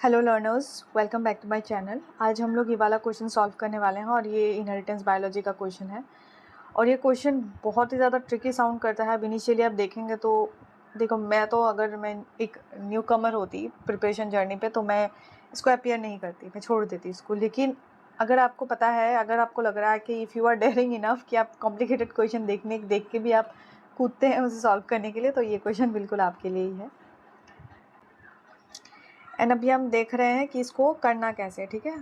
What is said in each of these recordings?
Hello learners, welcome back to my channel. आज हम लोग ये वाला क्वेश्चन सॉल्व करने वाले हैं और ये इनहेरिटेंस बायोलॉजी का क्वेश्चन है। और ये क्वेश्चन बहुत ही ज़्यादा ट्रिकी साउंड करता है। अब इनिशियली आप देखेंगे तो देखो, अगर मैं एक न्यू कमर होती प्रिपरेशन जर्नी पे तो मैं इसको अपियर नहीं करती, मैं छोड़ देती इसको। लेकिन अगर आपको पता है, अगर आपको लग रहा है कि if you are daring enough कि आप कॉम्प्लिकेटेड क्वेश्चन देख के भी आप कूदते हैं उसे सॉल्व करने के लिए, तो ये क्वेश्चन बिल्कुल आपके लिए ही है। एंड अभी हम देख रहे हैं कि इसको करना कैसे है। ठीक है,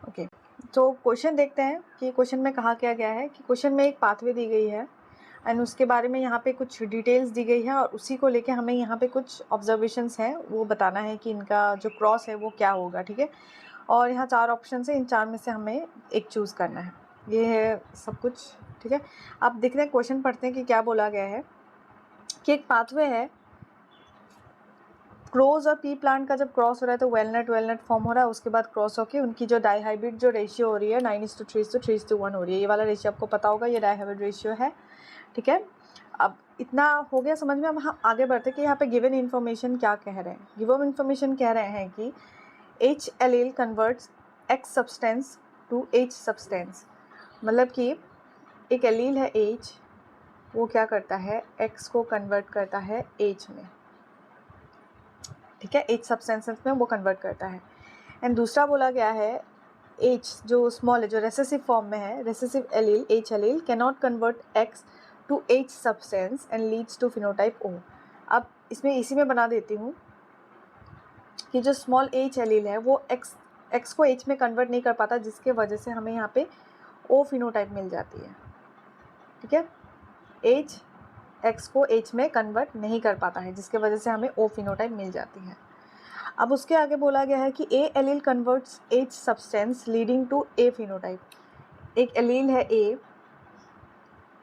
ओके। तो क्वेश्चन देखते हैं कि क्वेश्चन में कहा क्या गया है कि क्वेश्चन में एक पाथवे दी गई है एंड उसके बारे में यहाँ पे कुछ डिटेल्स दी गई है और उसी को लेके हमें यहाँ पे कुछ ऑब्जर्वेशंस हैं, वो बताना है कि इनका जो क्रॉस है वो क्या होगा। ठीक है, और यहाँ 4 ऑप्शन है, इन 4 में से हमें एक चूज़ करना है। ये है सब कुछ। ठीक है, आप देख रहे हैं, क्वेश्चन पढ़ते हैं कि क्या बोला गया है कि एक पाथवे है, क्रोज और पी प्लांट का जब क्रॉस हो रहा है तो वेलनट फॉर्म हो रहा है। उसके बाद क्रॉस होकर उनकी जो डाइहाइब्रिड जो रेशियो हो रही है 9:3:3:1 हो रही है। ये वाला रेशियो आपको पता होगा, ये डाइहाइब्रिड रेशियो है। ठीक है, अब इतना हो गया समझ में। अब हम आगे बढ़ते कि यहाँ पे गिवन इन्फॉर्मेशन क्या कह रहे हैं। गिवन इन्फॉर्मेशन कह रहे हैं कि H allele converts X substance to H substance. मतलब कि एक एलील है H, वो क्या करता है, X को कन्वर्ट करता है H में। ठीक है, H सब्सटेंसेस में वो कन्वर्ट करता है। एंड दूसरा बोला गया है H जो स्मॉल है, जो रेसेसिव फॉर्म में है, recessive allele H allele can not convert X to H substance and leads to phenotype O। अब इसमें इसी में बना देती हूँ कि जो स्मॉल H एलील है वो X को H में कन्वर्ट नहीं कर पाता, जिसके वजह से हमें यहाँ पे O फिनोटाइप मिल जाती है। ठीक है, H X को H में कन्वर्ट नहीं कर पाता है, जिसके वजह से हमें O फिनोटाइप मिल जाती है। अब उसके आगे बोला गया है कि A allele converts H substance leading to A phenotype. एक एलील है A,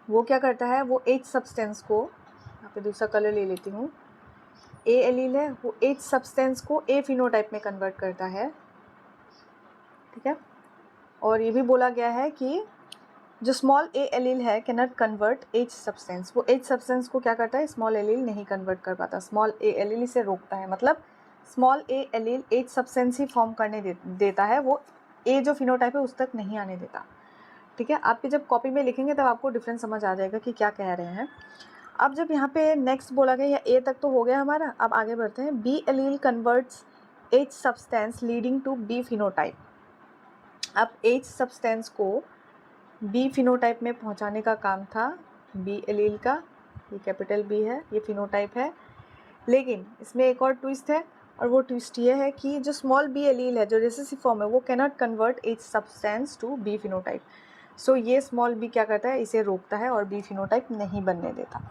वो क्या करता है, वो H सब्सटेंस को, यहाँ पे दूसरा कलर ले लेती हूँ, A एलील है, वो H सब्सटेंस को A फिनोटाइप में कन्वर्ट करता है। ठीक है, और ये भी बोला गया है कि जो स्मॉल A एलील है can not convert H substance. वो H सब्सटेंस को क्या करता है, स्मॉल एलील नहीं कन्वर्ट कर पाता, स्मॉल A एलील इसे रोकता है। मतलब small A allele H substance he form करने देता है, वो A जो फिनोटाइप है उस तक नहीं आने देता। ठीक है, आपके जब कॉपी में लिखेंगे तब आपको डिफरेंस समझ आ जाएगा कि क्या कह रहे हैं। अब जब यहाँ पे नेक्स्ट बोला गया, या A तक तो हो गया हमारा, अब आगे बढ़ते हैं। B allele converts H substance leading to B phenotype. अब H सब्सटेंस को बी फिनोटाइप में पहुंचाने का काम था बी एलील का। ये कैपिटल बी है, ये फिनोटाइप है। लेकिन इसमें एक और ट्विस्ट है, और वो ट्विस्ट ये है कि जो स्मॉल बी एलील है, जो रिसेसिव फॉर्म है, वो can not convert H substance to B phenotype. So ये स्मॉल बी क्या करता है, इसे रोकता है और बी फिनोटाइप नहीं बनने देता।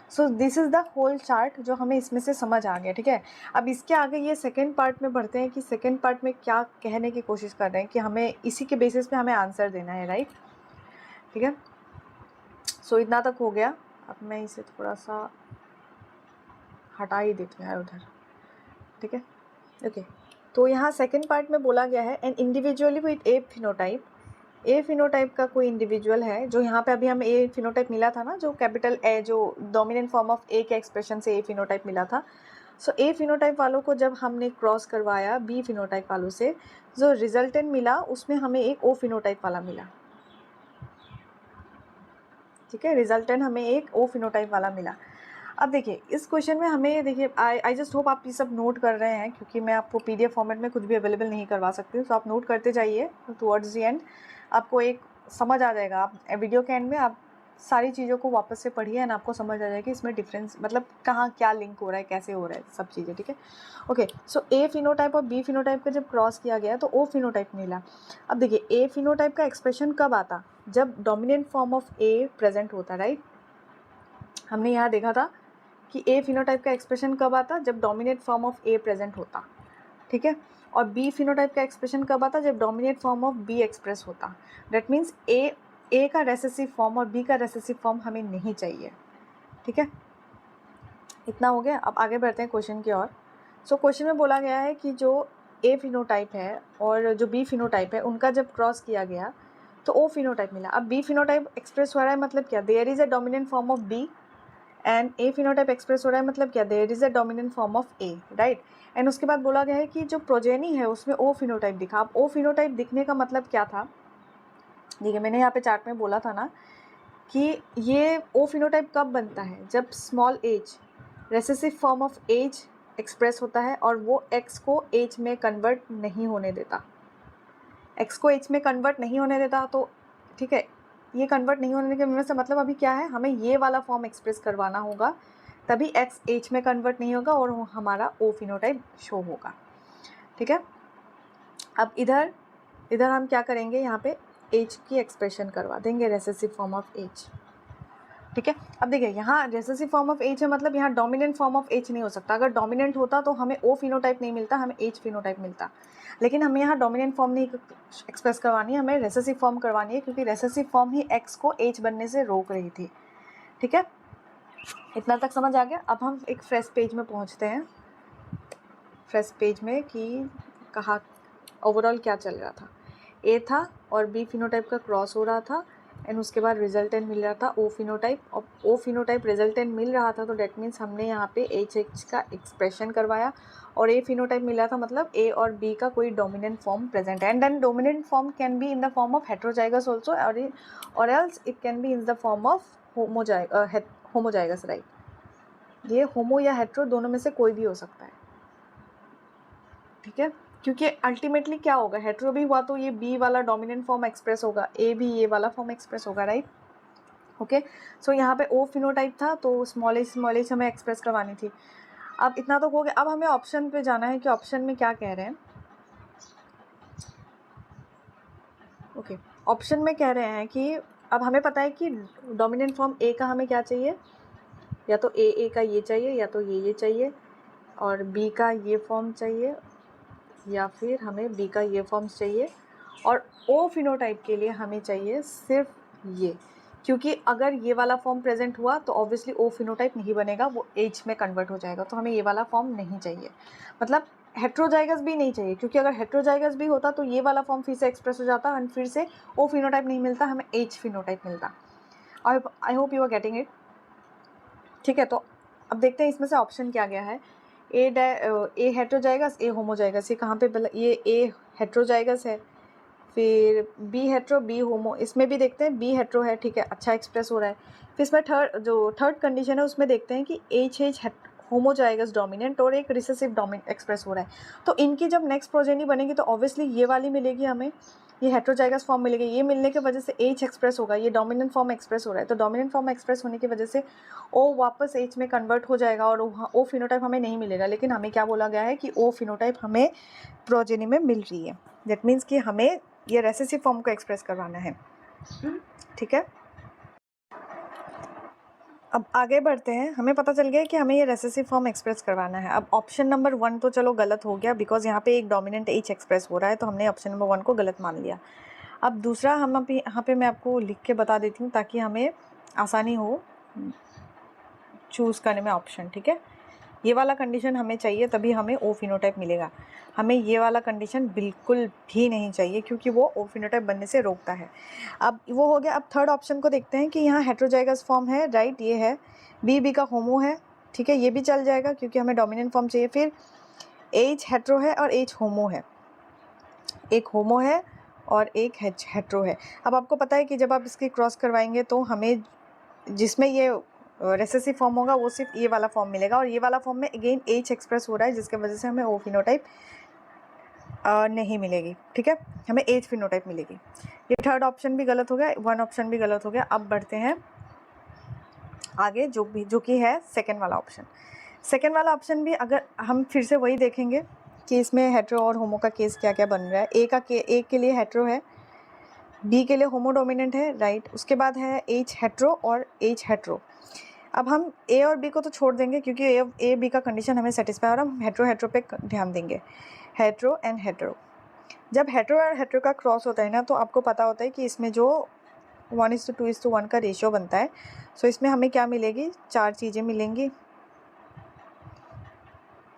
So this is the whole chart जो हमें इसमें से समझ आ गया। ठीक है, अब इसके आगे ये सेकेंड पार्ट में बढ़ते हैं कि सेकेंड पार्ट में क्या कहने की कोशिश कर रहे हैं, कि हमें इसी के बेसिस पे हमें आंसर देना है, राइट। ठीक है, सो इतना तक हो गया। अब मैं इसे थोड़ा सा हटा ही देती हूँ उधर। ठीक है, ओके। तो यहाँ सेकेंड पार्ट में बोला गया है an individually with a phenotype. A phenotype का कोई इंडिविजुअल है, जो यहाँ पे अभी हमें ए फिनोटाइप मिला था ना, जो कैपिटल ए, जो डोमिनेंट फॉर्म ऑफ ए के एक्सप्रेशन से ए फिनोटाइप मिला था। सो ए फिनोटाइप वालों को जब हमने क्रॉस करवाया बी फिनोटाइप वालों से, जो रिजल्टेंट मिला उसमें हमें एक ओ फिनोटाइप वाला मिला। ठीक है, रिजल्टेंट हमें एक ओ फिनोटाइप वाला मिला। अब देखिए इस क्वेश्चन में हमें, देखिए आई जस्ट होप आप ये सब नोट कर रहे हैं, क्योंकि मैं आपको पीडीएफ फॉर्मेट में कुछ भी अवेलेबल नहीं करवा सकती हूँ। तो आप नोट करते जाइए, टुवर्ड्स द एंड आपको एक समझ आ जाएगा। आप वीडियो के एंड में आप सारी चीज़ों को वापस से पढ़िए एंड आपको समझ आ जाएगी इसमें डिफरेंस, मतलब कहाँ क्या लिंक हो रहा है, कैसे हो रहा है, सब चीज़ें। ठीक है, ओके। सो ए फिनोटाइप और बी फिनोटाइप का जब क्रॉस किया गया तो ओ फिनोटाइप मिला। अब देखिए ए फिनोटाइप का एक्सप्रेशन कब आता, जब dominant form of A present होता, राइट। हमने यहाँ देखा था कि ए फिनोटाइप का एक्सप्रेशन कब आता, जब dominate form of A present होता। ठीक है, और बी फिनोटाइप का एक्सप्रेशन कब आता, जब dominate form of be express होता। दैट मीन्स ए का रेसेसिव फॉर्म और बी का रेसेसिव फॉर्म हमें नहीं चाहिए। ठीक है, इतना हो गया। अब आगे बढ़ते हैं क्वेश्चन की ओर। सो क्वेश्चन में बोला गया है कि जो ए फिनोटाइप है और जो बी फिनोटाइप है, उनका जब क्रॉस किया गया तो ओ फिनोटाइप मिला। अब बी फिनोटाइप एक्सप्रेस हो रहा है, मतलब क्या, there is a dominant form of B and A phenotype express हो रहा है, मतलब क्या, there is a dominant form of A, right. And उसके बाद बोला गया है कि जो प्रोजेनी है उसमें ओ फिनोटाइप दिखा। अब ओ फिनोटाइप दिखने का मतलब क्या था, देखिए मैंने यहाँ पे चार्ट में बोला था ना कि ये ओ फिनोटाइप कब बनता है, जब small h recessive form of h express होता है और वो एक्स को एज में कन्वर्ट नहीं होने देता, एक्स को एच में कन्वर्ट नहीं होने देता। तो ठीक है, ये कन्वर्ट नहीं होने के से मतलब अभी क्या है, हमें ये वाला फॉर्म एक्सप्रेस करवाना होगा, तभी एक्स एच में कन्वर्ट नहीं होगा और हमारा ओ फिनोटाइप शो होगा, ठीक है। अब इधर हम क्या करेंगे, यहाँ पे एच की एक्सप्रेशन करवा देंगे, रेसेसिव फॉर्म ऑफ एच, ठीक है। अब देखिए यहाँ रेसेसिव फॉर्म ऑफ एच है, मतलब यहाँ डोमिनेंट फॉर्म ऑफ एच नहीं हो सकता। अगर डोमिनेंट होता तो हमें ओ फिनोटाइप नहीं मिलता, हमें एच फिनोटाइप मिलता। लेकिन हमें यहाँ डोमिनेंट फॉर्म नहीं एक्सप्रेस करवानी है, हमें रेसेसिव फॉर्म करवानी है, क्योंकि रेसेसिव फॉर्म ही एक्स को एच बनने से रोक रही थी, ठीक है। इतना तक समझ आ गया। अब हम एक फ्रेश पेज में पहुँचते हैं, फ्रेश पेज में कि कहा ओवरऑल क्या चल रहा था। ए था और बी फिनोटाइप का क्रॉस हो रहा था एंड उसके बाद रिजल्टेंट मिल रहा था ओ फिनोटाइप। और ओ फिनोटाइप रिजल्टेंट मिल रहा था तो डेट मीन्स हमने यहाँ पे एच एच का एक्सप्रेशन करवाया और ए फिनोटाइप मिल रहा था, मतलब ए और बी का कोई डोमिनेंट फॉर्म प्रेजेंट है। And then dominant form can be in the form of heterozygous also और else it can be in the form of homozygous, right. ये होमो या हेट्रो दोनों में से कोई भी हो सकता है, ठीक है। क्योंकि अल्टीमेटली क्या होगा, हेट्रो भी हुआ तो ये बी वाला डोमिनेंट फॉर्म एक्सप्रेस होगा, ए भी ये वाला फॉर्म एक्सप्रेस होगा, राइट। ओके, सो यहाँ पे ओ फिनोटाइप था तो स्मॉल एच हमें एक्सप्रेस करवानी थी। अब इतना तो हो गया, अब हमें ऑप्शन पे जाना है कि ऑप्शन में क्या कह रहे हैं। ओके, ऑप्शन में कह रहे हैं कि अब हमें पता है कि डोमिनेंट फॉर्म ए का हमें क्या चाहिए, या तो ए का ये चाहिए या तो ये चाहिए, और बी का ये फॉर्म चाहिए या फिर हमें बी का ये फॉर्म्स चाहिए, और ओ फिनोटाइप के लिए हमें चाहिए सिर्फ ये, क्योंकि अगर ये वाला फॉर्म प्रेजेंट हुआ तो ऑब्वियसली ओ फिनोटाइप नहीं बनेगा, वो एच में कन्वर्ट हो जाएगा, तो हमें ये वाला फॉर्म नहीं चाहिए। मतलब हेट्रोजाइगस भी नहीं चाहिए, क्योंकि अगर हेट्रोजाइगस भी होता तो ये वाला फॉर्म फिर से एक्सप्रेस हो जाता एंड फिर से ओ फिनोटाइप नहीं मिलता, हमें एच फिनोटाइप मिलता। I hope you are getting it, ठीक है। तो अब देखते हैं इसमें से ऑप्शन क्या गया है। ए हेट्रोजाइगस, ए होमोजाइगस, ये कहाँ पे ये ए हेट्रोजाइगस है, फिर बी हेट्रो बी होमो, इसमें भी देखते हैं बी हेट्रो है, ठीक है, अच्छा एक्सप्रेस हो रहा है। फिर इसमें थर्ड कंडीशन है उसमें देखते हैं कि एच होमोजाइगस डोमिनेंट और एक रिसेसिव डोमिनेंट एक्सप्रेस हो रहा है। तो इनकी जब नेक्स्ट प्रोजेनी बनेगी तो ऑब्वियसली ये वाली मिलेगी हमें, ये हेट्रोजाइगस फॉर्म मिलेगी, ये मिलने की वजह से एच एक्सप्रेस होगा, ये डोमिनेंट फॉर्म एक्सप्रेस हो रहा है, तो डोमिनेंट फॉर्म एक्सप्रेस होने की वजह से ओ वापस एच में कन्वर्ट हो जाएगा और ओ फिनोटाइप हमें नहीं मिलेगा। लेकिन हमें क्या बोला गया है कि ओ फिनोटाइप हमें प्रोजेनी में मिल रही है, दैट मीन्स कि हमें ये रेसेसिव फॉर्म को एक्सप्रेस करवाना है, ठीक है। अब आगे बढ़ते हैं, हमें पता चल गया कि हमें ये रेसेसिव फॉर्म एक्सप्रेस करवाना है। अब ऑप्शन नंबर 1 तो चलो गलत हो गया, बिकॉज यहाँ पे एक डोमिनेंट एच एक्सप्रेस हो रहा है, तो हमने ऑप्शन नंबर 1 को गलत मान लिया। अब दूसरा हम अभी यहाँ पे मैं आपको लिख के बता देती हूँ ताकि हमें आसानी हो चूज़ करने में ऑप्शन, ठीक है। ये वाला कंडीशन हमें चाहिए तभी हमें ओ फिनोटाइप मिलेगा, हमें ये वाला कंडीशन बिल्कुल भी नहीं चाहिए क्योंकि वो ओ फिनोटाइप बनने से रोकता है। अब वो हो गया। अब थर्ड ऑप्शन को देखते हैं कि यहाँ हेट्रोजाइगस फॉर्म है, राइट, ये है, बी का होमो है, ठीक है, ये भी चल जाएगा क्योंकि हमें डोमिनेंट फॉर्म चाहिए। फिर एच हेट्रो है और एच होमो है, एक होमो है और एक हेट्रो है। अब आपको पता है कि जब आप इसकी क्रॉस करवाएंगे तो हमें जिसमें ये रेसेसिव फॉर्म होगा वो सिर्फ ये वाला फॉर्म मिलेगा, और ये वाला फॉर्म में अगेन एच एक्सप्रेस हो रहा है जिसके वजह से हमें ओ फिनोटाइप नहीं मिलेगी, ठीक है, हमें एच फिनोटाइप मिलेगी। ये थर्ड ऑप्शन भी गलत हो गया, 1 ऑप्शन भी गलत हो गया। अब बढ़ते हैं आगे, जो कि है सेकेंड वाला ऑप्शन। सेकेंड वाला ऑप्शन भी अगर हम फिर से वही देखेंगे कि इसमें हेट्रो और होमो का केस क्या क्या बन रहा है। ए के लिए हेट्रो है, बी के लिए होमो डोमिनेंट है, राइट। उसके बाद है एच हेट्रो और एच हेट्रो। अब हम ए और बी को तो छोड़ देंगे क्योंकि ए बी का कंडीशन हमें सेटिस्फाई, और हम हेट्रो पे ध्यान देंगे, हेट्रो एंड हेट्रो। जब हेट्रो और हेट्रो का क्रॉस होता है ना तो आपको पता होता है कि इसमें जो 1:2:1 का रेशियो बनता है। सो इसमें हमें क्या मिलेगी, 4 चीज़ें मिलेंगी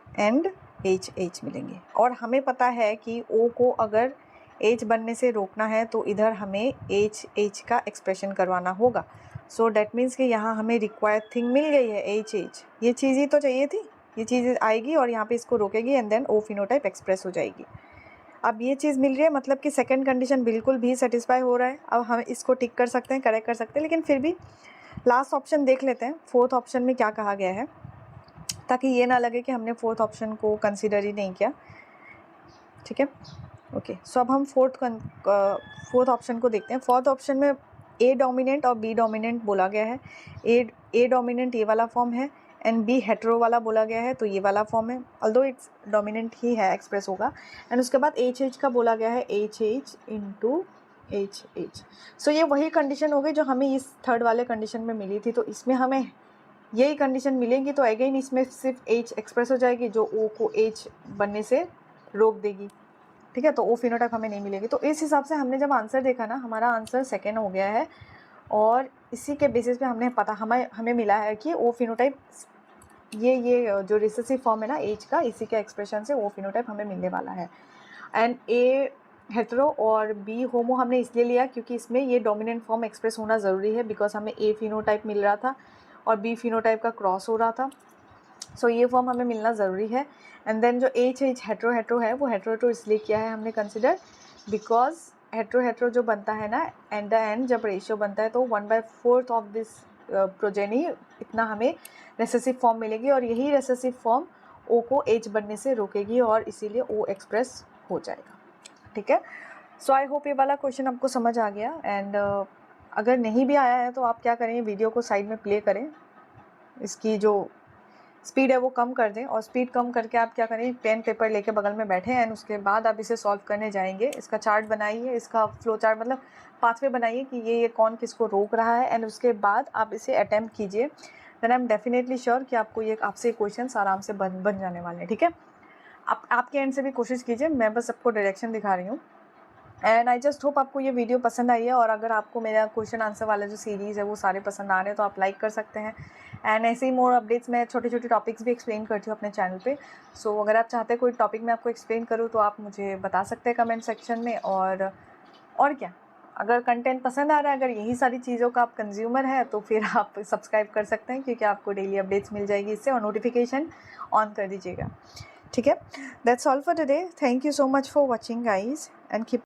एंड एच मिलेंगे, और हमें पता है कि ओ को अगर एच बनने से रोकना है तो इधर हमें एच का एक्सप्रेशन करवाना होगा। सो डैट मीन्स कि यहाँ हमें रिक्वायर्ड थिंग मिल गई है एच एच, ये चीज़ ही तो चाहिए थी, ये चीज़ आएगी और यहाँ पे इसको रोकेगी and then O phenotype express हो जाएगी। अब ये चीज़ मिल रही है मतलब कि सेकंड कंडीशन बिल्कुल भी सेटिस्फाई हो रहा है। अब हम इसको टिक कर सकते हैं, करेक्ट कर सकते हैं, लेकिन फिर भी लास्ट ऑप्शन देख लेते हैं, फोर्थ ऑप्शन में क्या कहा गया है, ताकि ये ना लगे कि हमने फोर्थ ऑप्शन को कंसिडर ही नहीं किया। ठीक है, ओके। सो अब हम फोर्थ ऑप्शन को देखते हैं। फोर्थ ऑप्शन में ए डोमिनेंट और बी डोमिनेंट बोला गया है। ए डोमिनेंट ये वाला फॉर्म है एंड बी हेट्रो वाला बोला गया है, तो ये वाला फॉर्म है, ऑल्दो इट्स डोमिनेंट ही है, एक्सप्रेस होगा। एंड उसके बाद एच एच का बोला गया है, H H into H H. So ये वही कंडीशन हो गई जो हमें इस थर्ड वाले कंडीशन में मिली थी, तो इसमें हमें यही कंडीशन मिलेंगी, तो अगेन इसमें सिर्फ एच एक्सप्रेस हो जाएगी जो ओ को एच बनने से रोक देगी। ठीक है, तो ओ फिनोटाइप हमें नहीं मिलेगी। तो इस हिसाब से हमने जब आंसर देखा ना, हमारा आंसर सेकेंड हो गया है और इसी के बेसिस पे हमने पता हमें मिला है कि ओ फिनोटाइप ये जो रिसेसिव फॉर्म है ना एज का, इसी के एक्सप्रेशन से ओ फिनोटाइप हमें मिलने वाला है। एंड ए हेट्रो और बी होमो हमने इसलिए लिया क्योंकि इसमें ये डोमिनेंट फॉर्म एक्सप्रेस होना ज़रूरी है, बिकॉज हमें ए फिनोटाइप मिल रहा था और बी फिनोटाइप का क्रॉस हो रहा था। सो ये फॉर्म हमें मिलना ज़रूरी है। एंड देन जो एच हेट्रो है, वो हेट्रो इसलिए किया है हमने कंसिडर बिकॉज हेट्रो जो बनता है ना एट द एंड जब रेशियो बनता है तो 1/4 ऑफ दिस प्रोजेनी इतना हमें रेसेसिव फॉर्म मिलेगी और यही रेसेसिव फॉर्म ओ को एच बनने से रोकेगी और इसीलिए ओ एक्सप्रेस हो जाएगा। ठीक है, सो आई होप ये वाला क्वेश्चन आपको समझ आ गया। एंड अगर नहीं भी आया है तो आप क्या करें, वीडियो को साइड में प्ले करें, इसकी जो स्पीड है वो कम कर दें और स्पीड कम करके आप क्या करें, पेन पेपर लेके बगल में बैठें एंड उसके बाद आप इसे सॉल्व करने जाएंगे। इसका चार्ट बनाइए, इसका फ्लो चार्ट मतलब पाथवे बनाइए कि ये कौन किसको रोक रहा है एंड उसके बाद आप इसे अटैम्प्ट कीजिए। Then I am definitely sure कि आपको ये आपसे क्वेश्चन आराम से बन जाने वाले हैं। ठीक है, आपके एंड से भी कोशिश कीजिए, मैं बस सबको डायरेक्शन दिखा रही हूँ। एंड आई जस्ट होप आपको ये वीडियो पसंद आई है और अगर आपको मेरा क्वेश्चन आंसर वाला जो सीरीज़ है वो सारे पसंद आ रहे हैं तो आप लाइक कर सकते हैं। एंड ऐसे ही मोर अपडेट्स मैं छोटे छोटे टॉपिक्स भी एक्सप्लेन करती हूँ अपने चैनल पे। सो अगर आप चाहते हैं कोई टॉपिक मैं आपको एक्सप्लेन करूँ तो आप मुझे बता सकते हैं कमेंट सेक्शन में। और क्या, अगर कंटेंट पसंद आ रहा है, अगर यही सारी चीज़ों का आप कंज्यूमर है तो फिर आप सब्सक्राइब कर सकते हैं क्योंकि आपको डेली अपडेट्स मिल जाएगी इससे, और नोटिफिकेशन ऑन कर दीजिएगा। ठीक है, that's all for today. Thank you so much for watching guys and keep